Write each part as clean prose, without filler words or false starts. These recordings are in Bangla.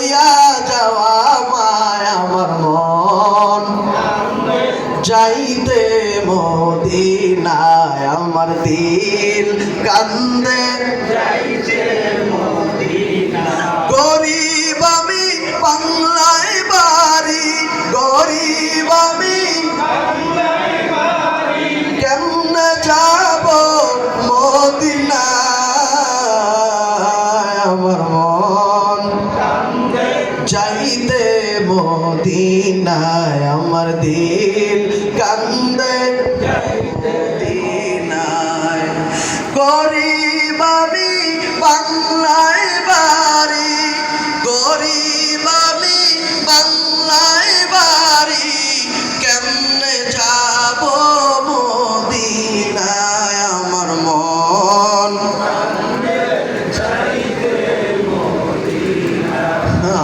লইয়া যাওয়া মায় আমার মন যাইতে মদিনায় আমার দিল কান্দে যাইতে মদিনায় গরিব আমি বাংলায় বাড়ি গরিব আমি বাংলায় বাড়ি কেমনে যাব মদিনায় আমার মন যাইতে মদিনায় আমার দিল কান্দে মদিনায় গরিব আমি বাংলায় বাড়ি গরিব আমি বাংলায় বাড়ি কেমনে যাব মদিনায় আমার মন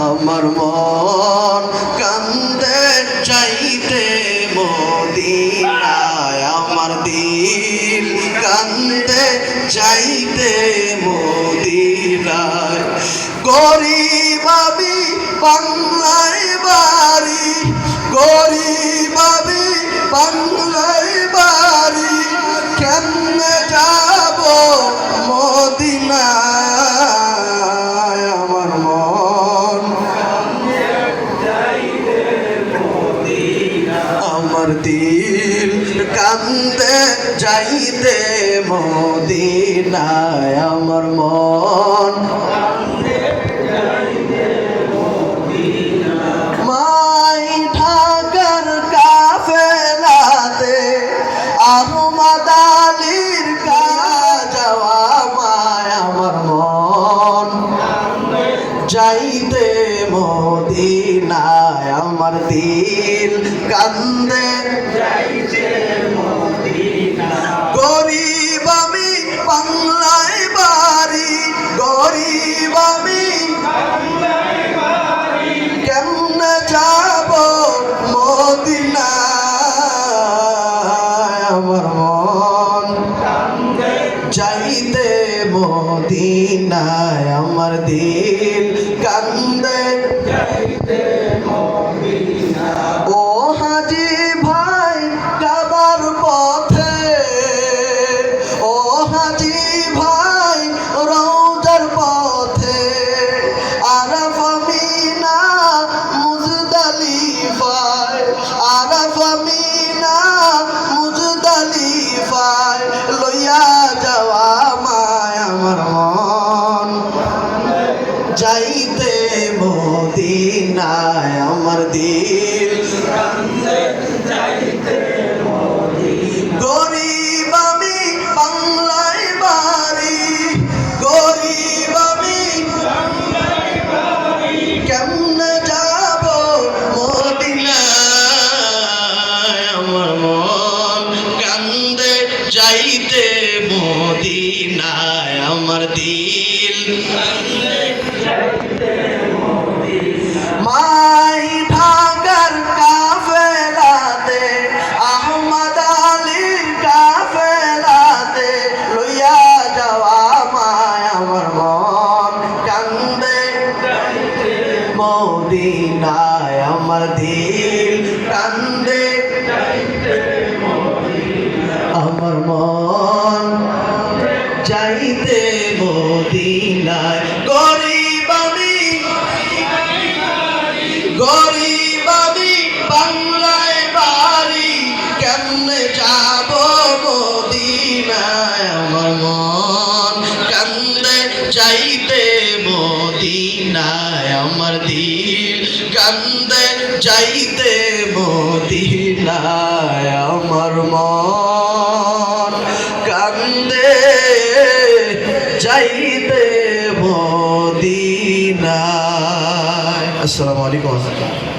আমার মন কান্দে চাইতে মদিনায় আমার দিল কান্দে চাইতে মদিনায় গরিব আমি বাংলায় বাড়ি গরিব আমি বাংলায় বাড়ি কেমনে যাব মদিনায় আমার মন আমার দিল কান্দে যাইতে মদিনায় আমার মন মাই ঢাকার কাফেলাতে আহমদ আলীর যাওয়া মায় আমার মন যাইতে মদিনায় আমার দিল কান্দে যাইতে মদিনায় গরিব আমি বাংলায় বাড়ি গরিব আমি বাংলায় বাড়ি কেমনে যাব মদিনায় আমার মন যাইতে মদিনায় আমার দিল কান্দে যাইতে মদিনায় ও হাজি ভাই কাবার পথে ও হাজি ভাই রওজার পথে আরাফা মিনা মুজদালিফায় আরাফা মিনা মুজদালিফায় লইয়া যাওয়া মায় আমার মন যাইতে মদিনায় আমার দিল যাইতে গরিব আমি বাংলায় বাড়ি গরিব আমি বাংলায় বাড়ি কেমনে যাব মদিনায় আমার মন কান্দে যাইতে মদিনায় আমার দিল মাই ঢাকার কাফেলাতে আহমদ আলীর কাফেলাতে লইয়া যাওয়া মায় আমার মন কান্দে মদিনায় আমার দিল কান্দে আমার মন যাইতে মদিনায় গরিব আমি গরিব আমি বাংলায় বাড়ি কেমনে যাব মদিনায় আমার মন কান্দে যাইতে মদিনায় আমার দিল কান্দে যাইতে মদিনায় আমার মন কান্দে যাইতে মদিনায়। আসসালামু আলাইকুম।